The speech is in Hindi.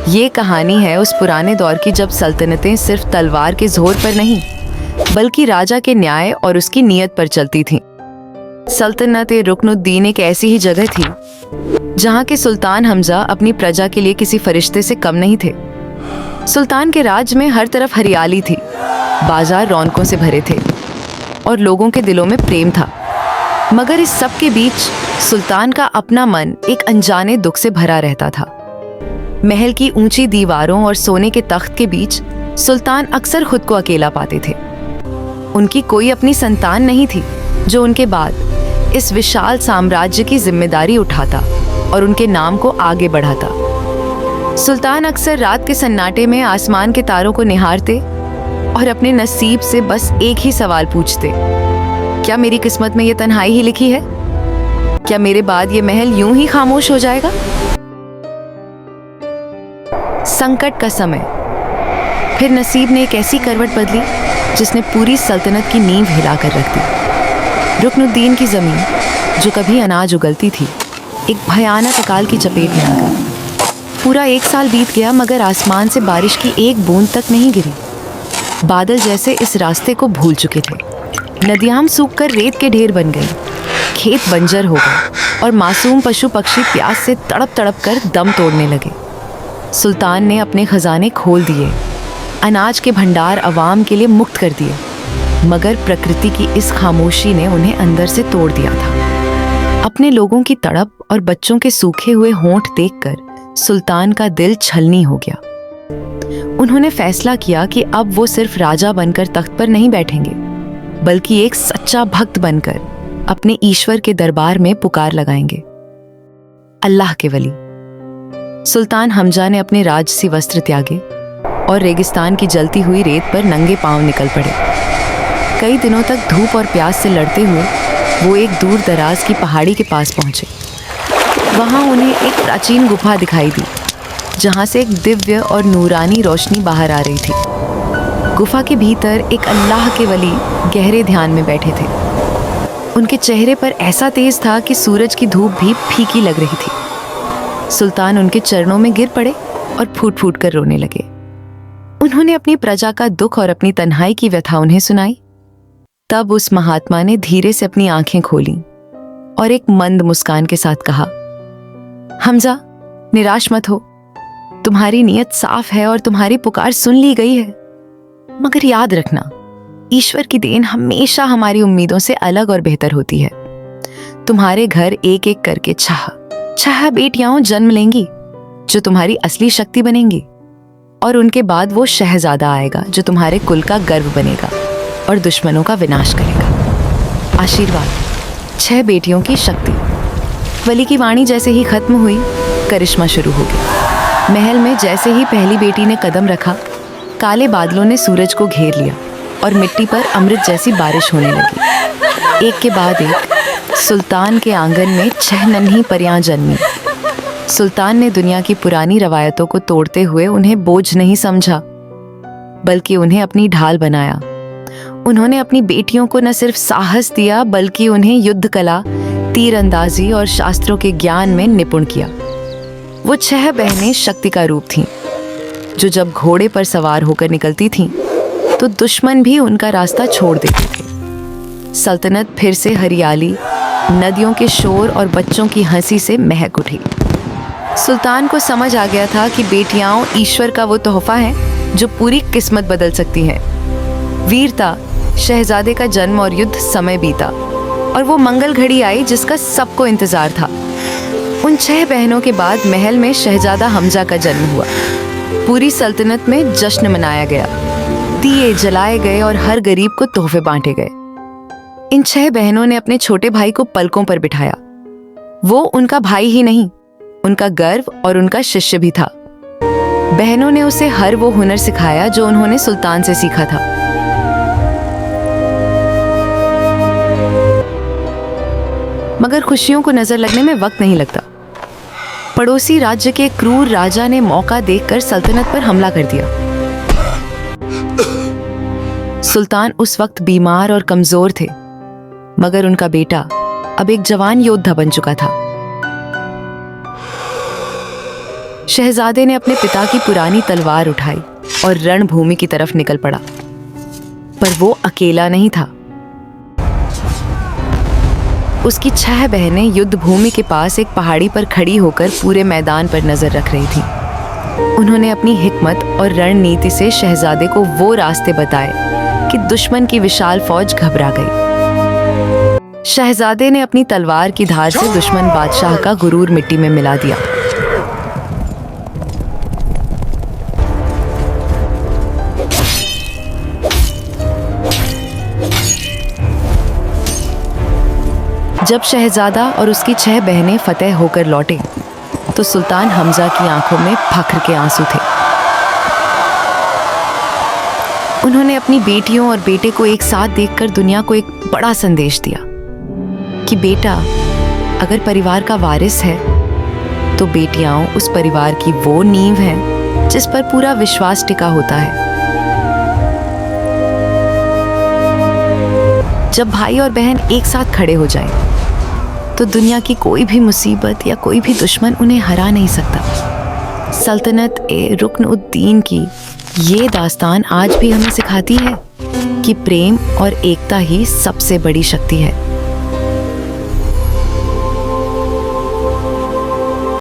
ये कहानी है उस पुराने दौर की जब सल्तनतें सिर्फ तलवार के जोर पर नहीं बल्कि राजा के न्याय और उसकी नीयत पर चलती थीं। सल्तनत रुकनुद्दीन एक ऐसी ही जगह थी जहाँ के सुल्तान हमजा अपनी प्रजा के लिए किसी फरिश्ते से कम नहीं थे। सुल्तान के राज में हर तरफ हरियाली थी, बाजार रौनकों से भरे थे और लोगों के दिलों में प्रेम था। मगर इस सब के बीच सुल्तान का अपना मन एक अनजाने दुख से भरा रहता था। महल की ऊंची दीवारों और सोने के तख्त के बीच सुल्तान अक्सर खुद को अकेला पाते थे। उनकी कोई अपनी संतान नहीं थी जो उनके बाद इस विशाल साम्राज्य की जिम्मेदारी उठाता और उनके नाम को आगे बढ़ाता। सुल्तान अक्सर रात के सन्नाटे में आसमान के तारों को निहारते और अपने नसीब से बस एक ही सवाल पूछते, क्या मेरी किस्मत में ये तन्हाई ही लिखी है? क्या मेरे बाद ये महल यूं ही खामोश हो जाएगा? संकट का समय। फिर नसीब ने एक ऐसी करवट बदली जिसने पूरी सल्तनत की नींव हिलाकर रख दी। रुकनुद्दीन की जमीन जो कभी अनाज उगलती थी एक भयानक अकाल की चपेट में आ गई। पूरा 1 साल बीत गया मगर आसमान से बारिश की एक बूंद तक नहीं गिरी। बादल जैसे इस रास्ते को भूल चुके थे। नदियाँ सूखकर रेत के ढेर बन गई, खेत बंजर हो गए और मासूम पशु पक्षी प्यास से तड़प तड़प कर दम तोड़ने लगे। सुल्तान ने अपने खजाने खोल दिए, अनाज के भंडार अवाम के लिए मुक्त कर दिए, मगर प्रकृति की इस खामोशी ने उन्हें अंदर से तोड़ दिया था। अपने लोगों की तड़प और बच्चों के सूखे हुए होंठ देखकर सुल्तान का दिल छलनी हो गया। उन्होंने फैसला किया कि अब वो सिर्फ राजा बनकर तख्त पर नहीं बैठेंगे बल्कि एक सच्चा भक्त बनकर अपने ईश्वर के दरबार में पुकार लगाएंगे। अल्लाह के वली। सुल्तान हमजा ने अपने राजसी वस्त्र त्यागे और रेगिस्तान की जलती हुई रेत पर नंगे पांव निकल पड़े। कई दिनों तक धूप और प्यास से लड़ते हुए वो एक दूर दराज की पहाड़ी के पास पहुंचे। वहां उन्हें एक प्राचीन गुफा दिखाई दी जहां से एक दिव्य और नूरानी रोशनी बाहर आ रही थी। गुफा के भीतर एक अल्लाह के वली गहरे ध्यान में बैठे थे। उनके चेहरे पर ऐसा तेज था कि सूरज की धूप भी फीकी लग रही थी। सुल्तान उनके चरणों में गिर पड़े और फूट फूट कर रोने लगे। उन्होंने अपनी प्रजा का दुख और अपनी तन्हाई की व्यथा उन्हें सुनाई। तब उस महात्मा ने धीरे से अपनी आंखें खोलीं और एक मंद मुस्कान के साथ कहा, हमजा, निराश मत हो। तुम्हारी नीयत साफ है और तुम्हारी पुकार सुन ली गई है। मगर याद रखना, ईश्वर की देन हमेशा हमारी उम्मीदों से अलग और बेहतर होती है। तुम्हारे घर एक एक करके छह बेटियां जन्म लेंगी जो तुम्हारी असली शक्ति बनेंगी और उनके बाद वो शहजादा आएगा जो तुम्हारे कुल का गर्व बनेगा और दुश्मनों का विनाश करेगा। आशीर्वाद। 6 बेटियों की शक्ति। वली की वाणी जैसे ही खत्म हुई, करिश्मा शुरू हो गया। महल में जैसे ही पहली बेटी ने कदम रखा, काले बादलों ने सूरज को घेर लिया और मिट्टी पर अमृत जैसी बारिश होने लगी। एक के बाद एक सुल्तान के आंगन में 6 नन्ही परियां जन्मी। सुल्तान ने दुनिया की पुरानी रवायतों को तोड़ते हुए उन्हें बोझ नहीं समझा बल्कि उन्हें अपनी ढाल बनाया। उन्होंने अपनी बेटियों को न सिर्फ साहस दिया बल्कि उन्हें युद्ध कला, तीरंदाजी और शास्त्रों के ज्ञान में निपुण किया। वो 6 बहनें शक्ति का रूप थीं, जो जब घोड़े पर सवार होकर निकलती थीं, तो दुश्मन भी उनका रास्ता छोड़ देते थे। सल्तनत फिर से हरियाली, नदियों के शोर और बच्चों की हंसी से महक उठी। सुल्तान को समझ आ गया था कि बेटियां ईश्वर का वो तोहफा है जो पूरी किस्मत बदल सकती हैं। वीरता, शहजादे का जन्म और युद्ध समय बीता और वो मंगल घड़ी आई जिसका सबको इंतजार था। उन 6 बहनों के बाद महल में शहजादा हमजा का जन्म हुआ। पूरी सल्तनत में जश्न मनाया गया, दिए जलाए गए और हर गरीब को तोहफे बांटे गए। इन 6 बहनों ने अपने छोटे भाई को पलकों पर बिठाया। वो उनका भाई ही नहीं, उनका गर्व और उनका शिष्य भी था। बहनों ने उसे हर वो हुनर सिखाया जो उन्होंने सुल्तान से सीखा था। मगर खुशियों को नजर लगने में वक्त नहीं लगता। पड़ोसी राज्य के क्रूर राजा ने मौका देखकर सल्तनत पर हमला कर दिया। सुल्तान उस वक्त बीमार और कमजोर थे, मगर उनका बेटा अब एक जवान योद्धा बन चुका था। शहजादे ने अपने पिता की पुरानी तलवार उठाई और रणभूमि की तरफ निकल पड़ा। पर वो अकेला नहीं था। उसकी 6 बहनें युद्ध भूमि के पास एक पहाड़ी पर खड़ी होकर पूरे मैदान पर नजर रख रही थीं। उन्होंने अपनी हिकमत और रणनीति से शहजादे को वो रास्ते बताए कि दुश्मन की विशाल फौज घबरा गई। शहजादे ने अपनी तलवार की धार से दुश्मन बादशाह का गुरूर मिट्टी में मिला दिया। जब शहजादा और उसकी 6 बहनें फतेह होकर लौटे तो सुल्तान हमजा की आंखों में फख्र के आंसू थे। उन्होंने अपनी बेटियों और बेटे को एक साथ देखकर दुनिया को एक बड़ा संदेश दिया कि बेटा अगर परिवार का वारिस है तो बेटियां उस परिवार की वो नींव हैं जिस पर पूरा विश्वास टिका होता है। जब भाई और बहन एक साथ खड़े हो जाएं, तो दुनिया की कोई भी मुसीबत या कोई भी दुश्मन उन्हें हरा नहीं सकता। सल्तनत ए रुकन-उद-दीन की ये दास्तान आज भी हमें सिखाती है कि प्रेम और एकता ही सबसे बड़ी शक्ति है।